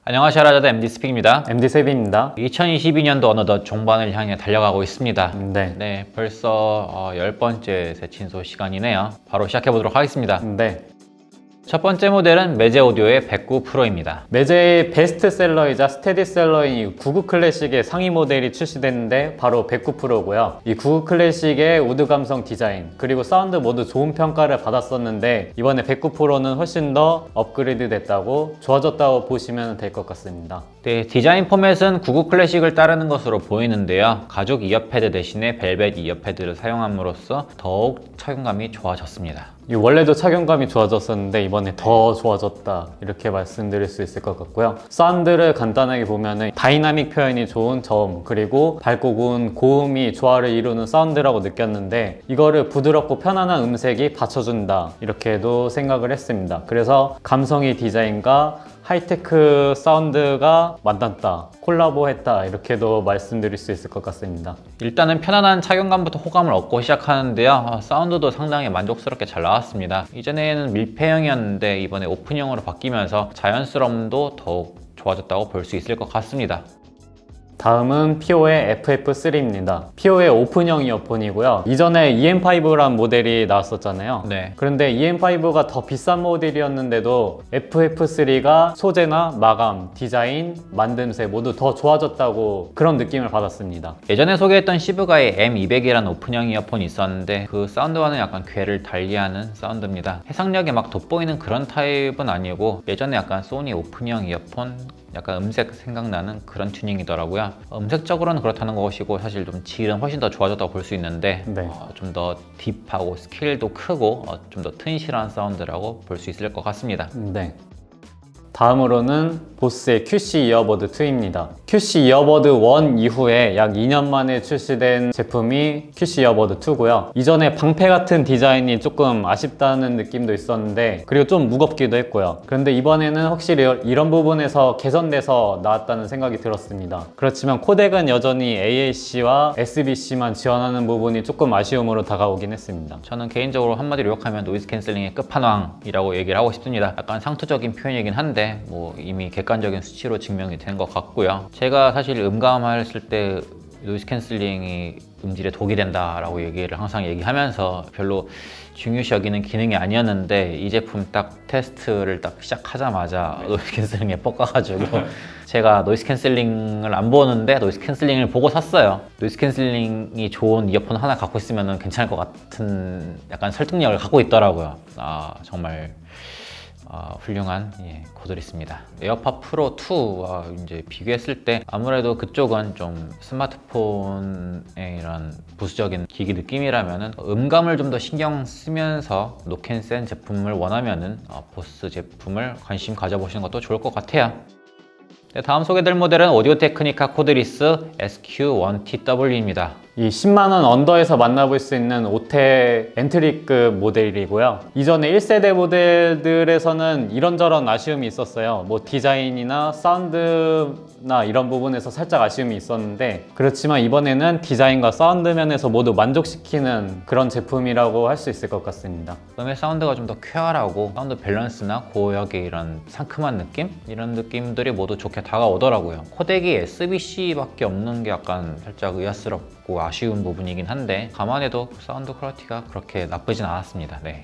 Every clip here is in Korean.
안녕하세요, 라자드 MD스픽입니다. MD세비입니다. 2022년도 어느덧 종반을 향해 달려가고 있습니다. 네. 벌써 10번째 새친소 시간이네요. 바로 시작해보도록 하겠습니다. 네. 첫 번째 모델은 매제 오디오의 109 프로입니다. 매제의 베스트셀러이자 스테디셀러인 99 클래식의 상위 모델이 출시됐는데 바로 109 프로고요. 이 99 클래식의 우드 감성 디자인 그리고 사운드 모두 좋은 평가를 받았었는데 이번에 109 프로는 훨씬 더 업그레이드 됐다고 좋아졌다고 보시면 될 것 같습니다. 네, 디자인 포맷은 99 클래식을 따르는 것으로 보이는데요. 가죽 이어패드 대신에 벨벳 이어패드를 사용함으로써 더욱 착용감이 좋아졌습니다. 원래도 착용감이 좋아졌었는데 이번에 더 좋아졌다 이렇게 말씀드릴 수 있을 것 같고요. 사운드를 간단하게 보면은 다이나믹 표현이 좋은 저음 그리고 밝고 고운 고음이 조화를 이루는 사운드라고 느꼈는데 이거를 부드럽고 편안한 음색이 받쳐준다 이렇게도 생각을 했습니다. 그래서 감성의 디자인과 하이테크 사운드가 만났다, 콜라보했다 이렇게도 말씀드릴 수 있을 것 같습니다. 일단은 편안한 착용감부터 호감을 얻고 시작하는데요. 사운드도 상당히 만족스럽게 잘 나왔습니다. 이전에는 밀폐형이었는데 이번에 오픈형으로 바뀌면서 자연스러움도 더욱 좋아졌다고 볼 수 있을 것 같습니다. 다음은 PO의 FF3입니다. PO의 오픈형 이어폰이고요. 이전에 EM5라는 모델이 나왔었잖아요. 네. 그런데 EM5가 더 비싼 모델이었는데도 FF3가 소재나 마감, 디자인, 만듦새 모두 더 좋아졌다고 그런 느낌을 받았습니다. 예전에 소개했던 시브가의 M200이라는 오픈형 이어폰이 있었는데 그 사운드와는 약간 궤를 달리하는 사운드입니다. 해상력이 막 돋보이는 그런 타입은 아니고 예전에 약간 소니 오픈형 이어폰 약간 음색 생각나는 그런 튜닝이더라고요. 음색적으로는 그렇다는 것이고 사실 좀 질은 훨씬 더 좋아졌다고 볼 수 있는데 네. 좀 더 딥하고 스케일도 크고 좀 더 튼실한 사운드라고 볼 수 있을 것 같습니다. 네. 다음으로는 보스의 QC 이어버드 2입니다. QC 이어버드 1 이후에 약 2년 만에 출시된 제품이 QC 이어버드 2고요. 이전에 방패 같은 디자인이 조금 아쉽다는 느낌도 있었는데 그리고 좀 무겁기도 했고요. 그런데 이번에는 확실히 이런 부분에서 개선돼서 나왔다는 생각이 들었습니다. 그렇지만 코덱은 여전히 AAC와 SBC만 지원하는 부분이 조금 아쉬움으로 다가오긴 했습니다. 저는 개인적으로 한마디로 욕하면 노이즈 캔슬링의 끝판왕이라고 얘기를 하고 싶습니다. 약간 상투적인 표현이긴 한데 뭐 이미 객관적인 수치로 증명이 된 것 같고요. 제가 사실 음감했을 때 노이즈 캔슬링이 음질에 독이 된다라고 얘기를 항상 얘기하면서 별로 중요시 여기는 기능이 아니었는데 이 제품 딱 테스트를 딱 시작하자마자 노이즈 캔슬링에 뻑가가지고 제가 노이즈 캔슬링을 안 보는데 노이즈 캔슬링을 보고 샀어요. 노이즈 캔슬링이 좋은 이어폰 하나 갖고 있으면 괜찮을 것 같은 약간 설득력을 갖고 있더라고요. 정말 훌륭한 고들있습니다. 에어팟 프로 2와 이제 비교했을 때 아무래도 그쪽은 좀 스마트폰의 이런 부수적인 기기 느낌이라면은 음감을 좀 더 신경 쓰면서 노캔센 제품을 원하면은 보스 제품을 관심 가져보시는 것도 좋을 것 같아요. 네, 다음 소개될 모델은 오디오 테크니카 코드리스 SQ1TW입니다. 이 10만원 언더에서 만나볼 수 있는 5태 엔트리급 모델이고요. 이전에 1세대 모델들에서는 이런저런 아쉬움이 있었어요. 뭐 디자인이나 사운드나 이런 부분에서 살짝 아쉬움이 있었는데 그렇지만 이번에는 디자인과 사운드 면에서 모두 만족시키는 그런 제품이라고 할 수 있을 것 같습니다. 음의 사운드가 좀 더 쾌활하고 사운드 밸런스나 고역의 이런 상큼한 느낌? 이런 느낌들이 모두 좋게 다가오더라고요. 코덱이 SBC밖에 없는 게 약간 살짝 의아스럽고 아쉬운 부분이긴 한데 감안해도 사운드 퀄리티가 그렇게 나쁘진 않았습니다. 네.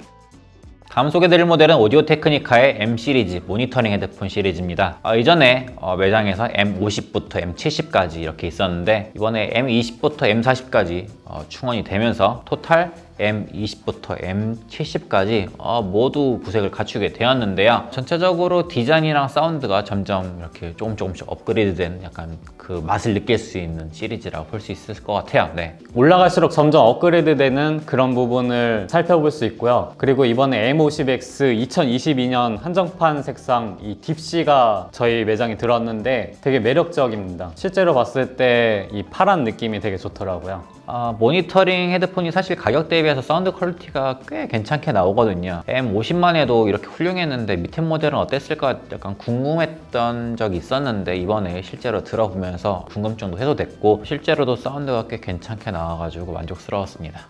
다음 소개드릴 모델은 오디오 테크니카의 M 시리즈 모니터링 헤드폰 시리즈입니다. 이전에 매장에서 M50부터 M70까지 이렇게 있었는데 이번에 M20부터 M40까지 충원이 되면서 토탈 M20부터 M70까지 모두 구색을 갖추게 되었는데요. 전체적으로 디자인이랑 사운드가 점점 이렇게 조금씩 업그레이드된 약간 그 맛을 느낄 수 있는 시리즈라고 볼 수 있을 것 같아요. 네. 올라갈수록 점점 업그레이드되는 그런 부분을 살펴볼 수 있고요. 그리고 이번에 M50X 2022년 한정판 색상 이 딥시가 저희 매장에 들어왔는데 되게 매력적입니다. 실제로 봤을 때 이 파란 느낌이 되게 좋더라고요. 모니터링 헤드폰이 사실 가격 대비해서 사운드 퀄리티가 꽤 괜찮게 나오거든요. M50만 해도 이렇게 훌륭했는데 밑에 모델은 어땠을까 약간 궁금했던 적이 있었는데 이번에 실제로 들어보면서 궁금증도 해소됐고 실제로도 사운드가 꽤 괜찮게 나와가지고 만족스러웠습니다.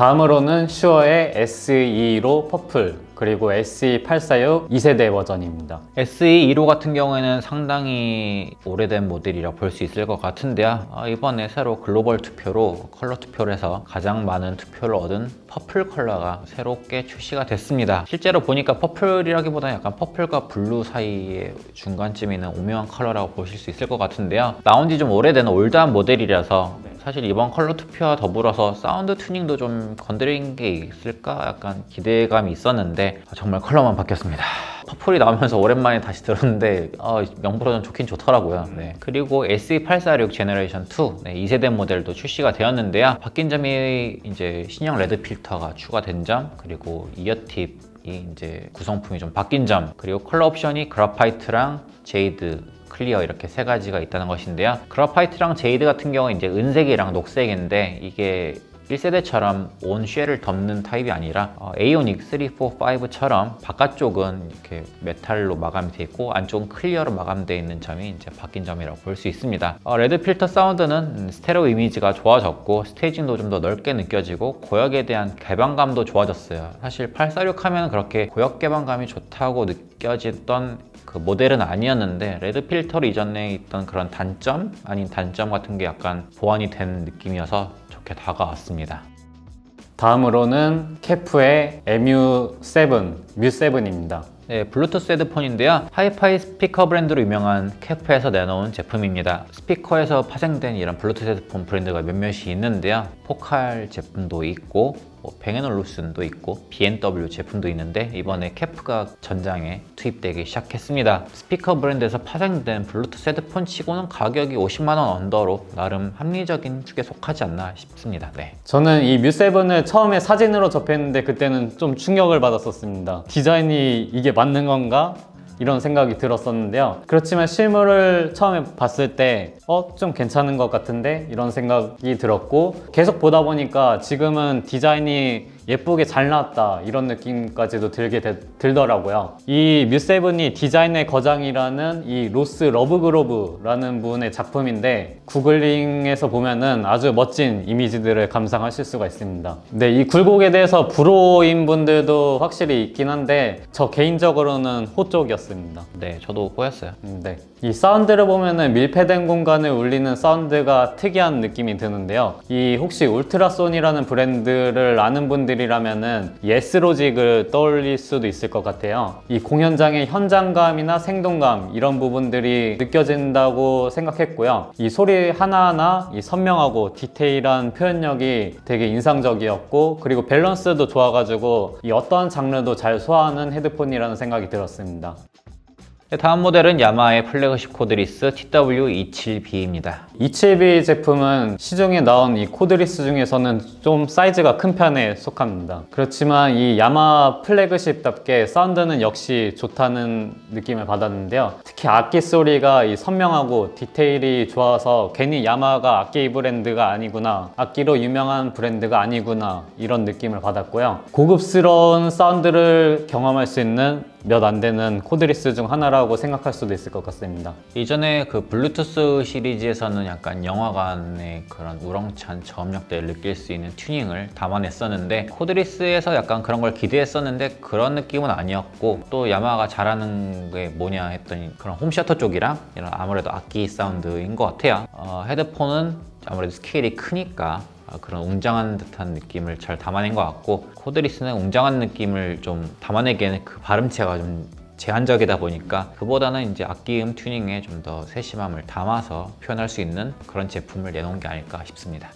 다음으로는 슈어의 SE2로 퍼플, 그리고 SE846 2세대 버전입니다. SE15 같은 경우에는 상당히 오래된 모델이라 볼 수 있을 것 같은데요. 이번에 새로 글로벌 투표로 컬러 투표를 해서 가장 많은 투표를 얻은 퍼플 컬러가 새롭게 출시가 됐습니다. 실제로 보니까 퍼플이라기보다는 약간 퍼플과 블루 사이의 중간쯤에 있는 오묘한 컬러라고 보실 수 있을 것 같은데요. 나온 지 좀 오래된 올드한 모델이라서 사실 이번 컬러 투표와 더불어서 사운드 튜닝도 좀 건드린 게 있을까 약간 기대감이 있었는데 정말 컬러만 바뀌었습니다. 퍼플이 나오면서 오랜만에 다시 들었는데 명보로 좀 좋긴 좋더라고요. 네. 그리고 SE846 제너레이션 2 2세대 모델도 출시가 되었는데요. 바뀐 점이 이제 신형 레드 필터가 추가된 점, 그리고 이어팁 이제 구성품이 좀 바뀐 점, 그리고 컬러 옵션이 그라파이트랑 제이드, 클리어 이렇게 세 가지가 있다는 것인데요. 그라파이트랑 제이드 같은 경우는 이제 은색이랑 녹색인데 이게 1세대처럼 온 쉘을 덮는 타입이 아니라 에이오닉 3, 4, 5처럼 바깥쪽은 이렇게 메탈로 마감이 되어 있고 안쪽은 클리어로 마감되어 있는 점이 이제 바뀐 점이라고 볼 수 있습니다. 레드 필터 사운드는 스테레오 이미지가 좋아졌고 스테이징도 좀 더 넓게 느껴지고 고역에 대한 개방감도 좋아졌어요. 사실 846 하면 그렇게 고역 개방감이 좋다고 느껴지던 그 모델은 아니었는데 레드 필터로 이전에 있던 그런 단점 아닌 단점 같은 게 약간 보완이 된 느낌이어서 좋게 다가왔습니다. 다음으로는 캐프의 MU7, 뮤7입니다. 네, 블루투스 헤드폰인데요. 하이파이 스피커 브랜드로 유명한 캐프에서 내놓은 제품입니다. 스피커에서 파생된 이런 블루투스 헤드폰 브랜드가 몇몇이 있는데요. 포칼 제품도 있고 뱅앤올루슨도 있고 B&W 제품도 있는데 이번에 캐프가 전장에 투입되기 시작했습니다. 스피커 브랜드에서 파생된 블루투스 헤드폰 치고는 가격이 50만 원 언더로 나름 합리적인 축에 속하지 않나 싶습니다. 네. 저는 이 뮤7을 처음에 사진으로 접했는데 그때는 좀 충격을 받았었습니다. 디자인이 이게 맞는 건가? 이런 생각이 들었었는데요. 그렇지만 실물을 처음에 봤을 때 좀 괜찮은 것 같은데 이런 생각이 들었고 계속 보다 보니까 지금은 디자인이 예쁘게 잘 나왔다 이런 느낌까지도 들더라고요. 이 뮤7이 디자인의 거장이라는 이 로스 러브그로브라는 분의 작품인데 구글링에서 보면은 아주 멋진 이미지들을 감상하실 수가 있습니다. 네, 이 굴곡에 대해서 불호인 분들도 확실히 있긴 한데 저 개인적으로는 호 쪽이었습니다. 네, 저도 꼬였어요. 네, 이 사운드를 보면은 밀폐된 공간을 울리는 사운드가 특이한 느낌이 드는데요. 이 혹시 울트라손이라는 브랜드를 아는 분들이라면은 예스로직을 떠올릴 수도 있을 것 같아요. 이 공연장의 현장감이나 생동감 이런 부분들이 느껴진다고 생각했고요. 이 소리 하나하나 이 선명하고 디테일한 표현력이 되게 인상적이었고 그리고 밸런스도 좋아가지고 이 어떤 장르도 잘 소화하는 헤드폰이라는 생각이 들었습니다. 다음 모델은 야마하의 플래그십 코드리스 TW27B입니다. 27B 제품은 시중에 나온 이 코드리스 중에서는 좀 사이즈가 큰 편에 속합니다. 그렇지만 이 야마하 플래그십답게 사운드는 역시 좋다는 느낌을 받았는데요. 특히 악기 소리가 이 선명하고 디테일이 좋아서 괜히 야마하가 악기 브랜드가 아니구나, 악기로 유명한 브랜드가 아니구나 이런 느낌을 받았고요. 고급스러운 사운드를 경험할 수 있는 몇 안 되는 코드리스 중 하나라고 생각할 수도 있을 것 같습니다. 이전에 그 블루투스 시리즈에서는 약간 영화관의 그런 우렁찬 저음역대를 느낄 수 있는 튜닝을 담아냈었는데 코드리스에서 약간 그런 걸 기대했었는데 그런 느낌은 아니었고 또 야마하가 잘하는 게 뭐냐 했더니 그런 홈시어터 쪽이랑 이런 아무래도 악기 사운드인 것 같아요. 헤드폰은 아무래도 스케일이 크니까 그런 웅장한 듯한 느낌을 잘 담아낸 것 같고 코드리스는 웅장한 느낌을 좀 담아내기에는 그 발음체가 좀 제한적이다 보니까 그보다는 이제 악기음 튜닝에 좀 더 세심함을 담아서 표현할 수 있는 그런 제품을 내놓은 게 아닐까 싶습니다.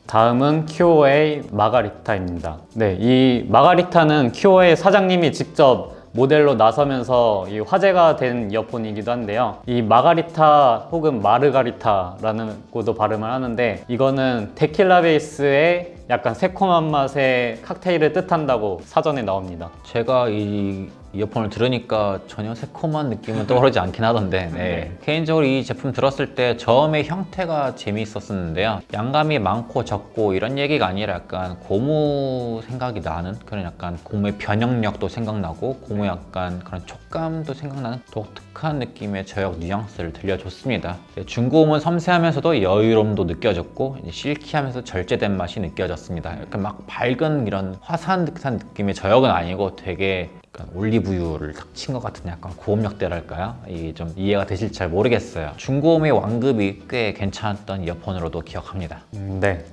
다음은 큐오의 마가리타입니다. 네, 이 마가리타는 큐오의 사장님이 직접 모델로 나서면서 이 화제가 된 이어폰이기도 한데요. 이 마가리타 혹은 마르가리타라는 곳도 발음을 하는데 이거는 데킬라 베이스의 약간 새콤한 맛의 칵테일을 뜻한다고 사전에 나옵니다. 제가 이 이어폰을 들으니까 전혀 새콤한 느낌은 떠오르지 않긴 하던데 네. 개인적으로 이 제품 들었을 때 저음의 형태가 재미있었었는데요. 양감이 많고 적고 이런 얘기가 아니라 약간 고무 생각이 나는 그런 약간 고무의 변형력도 생각나고 고무 약간 그런 촉감도 생각나는 독특한 느낌의 저역 뉘앙스를 들려줬습니다. 중고음은 섬세하면서도 여유로움도 느껴졌고 실키하면서 절제된 맛이 느껴졌습니다. 약간 막 밝은 이런 화사한 듯한 느낌의 저역은 아니고 되게 약간 올리브유를 탁 친 것 같은 약간 고음역대랄까요? 이게 좀 이해가 되실지 잘 모르겠어요. 중고음의 완급이 꽤 괜찮았던 이어폰으로도 기억합니다. 네.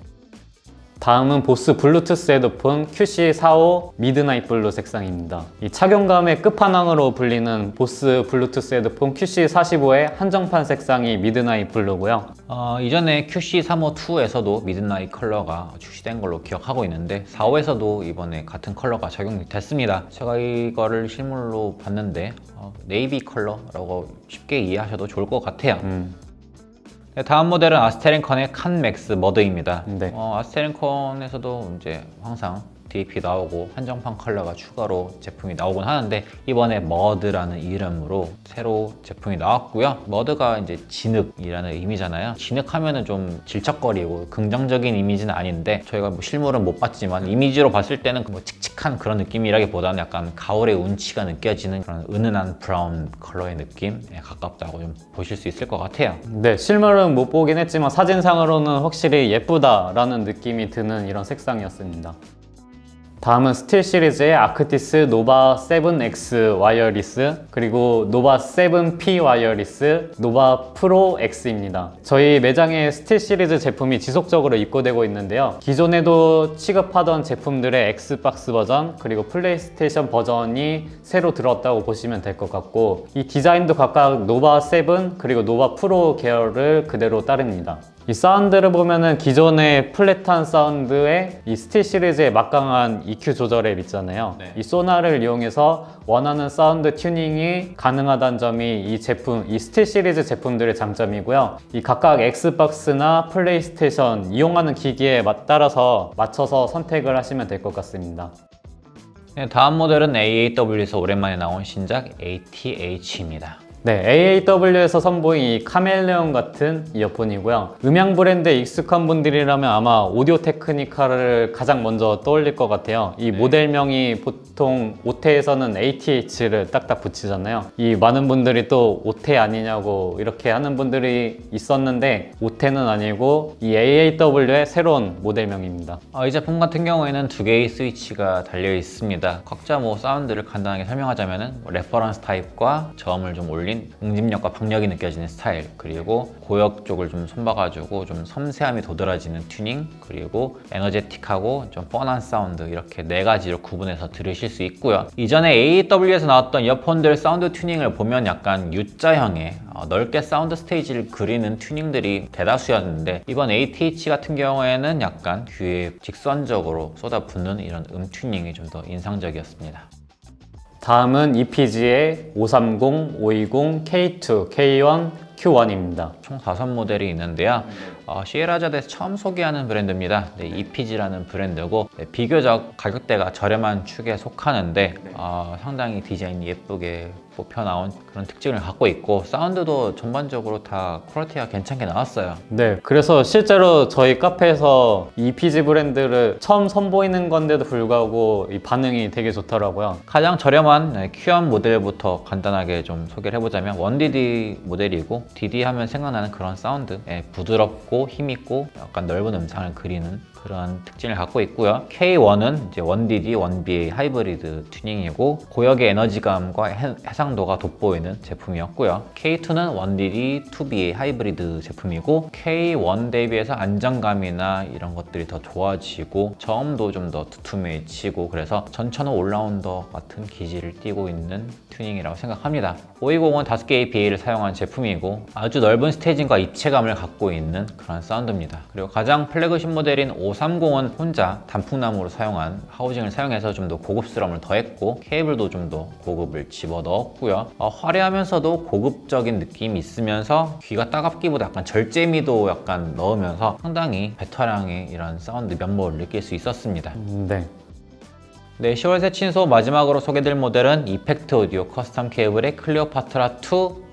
다음은 보스 블루투스 헤드폰 QC45 미드나잇 블루 색상입니다. 이 착용감의 끝판왕으로 불리는 보스 블루투스 헤드폰 QC45의 한정판 색상이 미드나잇 블루고요. 이전에 QC35-2에서도 미드나잇 컬러가 출시된 걸로 기억하고 있는데 45에서도 이번에 같은 컬러가 적용이 됐습니다. 제가 이거를 실물로 봤는데 네이비 컬러라고 쉽게 이해하셔도 좋을 것 같아요. 다음 모델은 아스테린컨의 칸 맥스 머드입니다. 네. 아스테린컨에서도 이제 항상 DAP 나오고 한정판 컬러가 추가로 제품이 나오곤 하는데 이번에 머드라는 이름으로 새로 제품이 나왔고요. 머드가 이제 진흙이라는 의미잖아요. 진흙하면은 좀 질척거리고 긍정적인 이미지는 아닌데 저희가 뭐 실물은 못 봤지만 이미지로 봤을 때는 뭐 칙칙한 그런 느낌이라기보다는 약간 가을의 운치가 느껴지는 그런 은은한 브라운 컬러의 느낌에 가깝다고 좀 보실 수 있을 것 같아요. 네, 실물은 못 보긴 했지만 사진상으로는 확실히 예쁘다라는 느낌이 드는 이런 색상이었습니다. 다음은 스틸 시리즈의 아크티스 노바 7X 와이어리스 그리고 노바 7P 와이어리스 노바 프로 X입니다. 저희 매장에 스틸 시리즈 제품이 지속적으로 입고되고 있는데요. 기존에도 취급하던 제품들의 X박스 버전 그리고 플레이스테이션 버전이 새로 들었다고 보시면 될 것 같고 이 디자인도 각각 노바 7 그리고 노바 프로 계열을 그대로 따릅니다. 이 사운드를 보면은 기존의 플랫한 사운드에 이 스틸 시리즈의 막강한 EQ 조절앱 있잖아요. 네. 이 소나를 이용해서 원하는 사운드 튜닝이 가능하다는 점이 이 스틸 시리즈 제품들의 장점이고요. 이 각각 엑스박스나 플레이스테이션 이용하는 기기에 따라서 맞춰서 선택을 하시면 될 것 같습니다. 네, 다음 모델은 AAW에서 오랜만에 나온 신작 ATH입니다. 네, AAW에서 선보인 이 카멜레온 같은 이어폰이고요. 음향 브랜드에 익숙한 분들이라면 아마 오디오 테크니카를 가장 먼저 떠올릴 것 같아요. 이 모델명이 보통 오테에서는 ATH를 딱딱 붙이잖아요. 이 많은 분들이 또 오테 아니냐고 이렇게 하는 분들이 있었는데 오테는 아니고 이 AAW의 새로운 모델명입니다. 이 제품 같은 경우에는 두 개의 스위치가 달려 있습니다. 각자 뭐 사운드를 간단하게 설명하자면은 레퍼런스 타입과 저음을 좀 올린 응집력과 박력이 느껴지는 스타일, 그리고 고역 쪽을 좀 손봐가지고 좀 섬세함이 도드라지는 튜닝, 그리고 에너제틱하고 좀 뻔한 사운드, 이렇게 네 가지로 구분해서 들으실 수 있고요. 이전에 AEW에서 나왔던 이어폰들 사운드 튜닝을 보면 약간 U자형의 넓게 사운드 스테이지를 그리는 튜닝들이 대다수였는데 이번 ATH 같은 경우에는 약간 귀에 직선적으로 쏟아붓는 이런 튜닝이 좀 더 인상적이었습니다. 다음은 EPG의 530, 520, K2, K1, Q1입니다. 총 5모델이 있는데요. 시에라자드에서 처음 소개하는 브랜드입니다. EPG라는 브랜드고 비교적 가격대가 저렴한 축에 속하는데 상당히 디자인이 예쁘게 뽑혀 나온 그런 특징을 갖고 있고 사운드도 전반적으로 다 퀄리티가 괜찮게 나왔어요. 네, 그래서 실제로 저희 카페에서 EPG 브랜드를 처음 선보이는 건데도 불구하고 이 반응이 되게 좋더라고요. 가장 저렴한 Q1 모델부터 간단하게 좀 소개를 해보자면 1DD 모델이고 DD 하면 생각나는 그런 사운드, 부드럽고 힘있고 약간 넓은 음상을 그리는 그런 특징을 갖고 있고요. K1은 이제 1DD, 1BA 하이브리드 튜닝이고 고역의 에너지감과 해상도가 돋보이는 제품이었고요. K2는 1DD, 2BA 하이브리드 제품이고 K1 대비해서 안정감이나 이런 것들이 더 좋아지고 저음도 좀 더 두툼해지고 그래서 전천후 올라운더 같은 기질을 띠고 있는 튜닝이라고 생각합니다. 520은 5개의 BA를 사용한 제품이고 아주 넓은 스테이징과 입체감을 갖고 있는 그런 사운드입니다. 그리고 가장 플래그십 모델인 530은 혼자 단풍나무로 사용한 하우징을 사용해서 좀 더 고급스러움을 더했고 케이블도 좀 더 고급을 집어넣었고요. 화려하면서도 고급적인 느낌이 있으면서 귀가 따갑기보다 약간 절제미도 약간 넣으면서 상당히 배터량의 이런 사운드 면모를 느낄 수 있었습니다. 네. 네, 10월 새 친소 마지막으로 소개될 모델은 이펙트 오디오 커스텀 케이블의 클레오파트라 2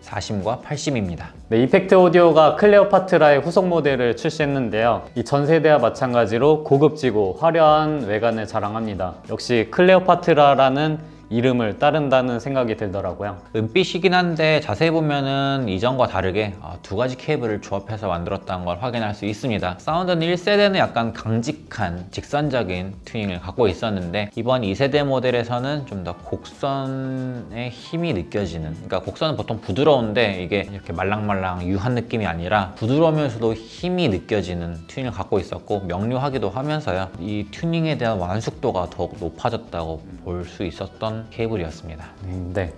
40과 80입니다. 네, 이펙트 오디오가 클레오파트라의 후속 모델을 출시했는데요. 이 전 세대와 마찬가지로 고급지고 화려한 외관을 자랑합니다. 역시 클레오파트라라는 이름을 따른다는 생각이 들더라고요. 은빛이긴 한데 자세히 보면은 이전과 다르게 두 가지 케이블을 조합해서 만들었다는 걸 확인할 수 있습니다. 사운드는 1세대는 약간 강직한 직선적인 튜닝을 갖고 있었는데 이번 2세대 모델에서는 좀 더 곡선의 힘이 느껴지는, 그러니까 곡선은 보통 부드러운데 이게 이렇게 말랑말랑 유한 느낌이 아니라 부드러우면서도 힘이 느껴지는 튜닝을 갖고 있었고 명료하기도 하면서요, 이 튜닝에 대한 완숙도가 더욱 높아졌다고 볼 수 있었던 케이블이었습니다. 네.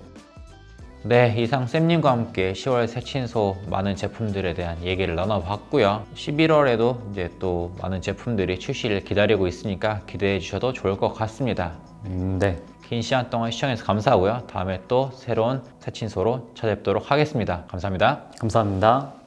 네, 이상 쌤님과 함께 10월 새 친소 많은 제품들에 대한 얘기를 나눠봤고요. 11월에도 이제 또 많은 제품들이 출시를 기다리고 있으니까 기대해 주셔도 좋을 것 같습니다. 네. 긴 시간 동안 시청해주셔서 감사하고요. 다음에 또 새로운 새 친소로 찾아뵙도록 하겠습니다. 감사합니다. 감사합니다.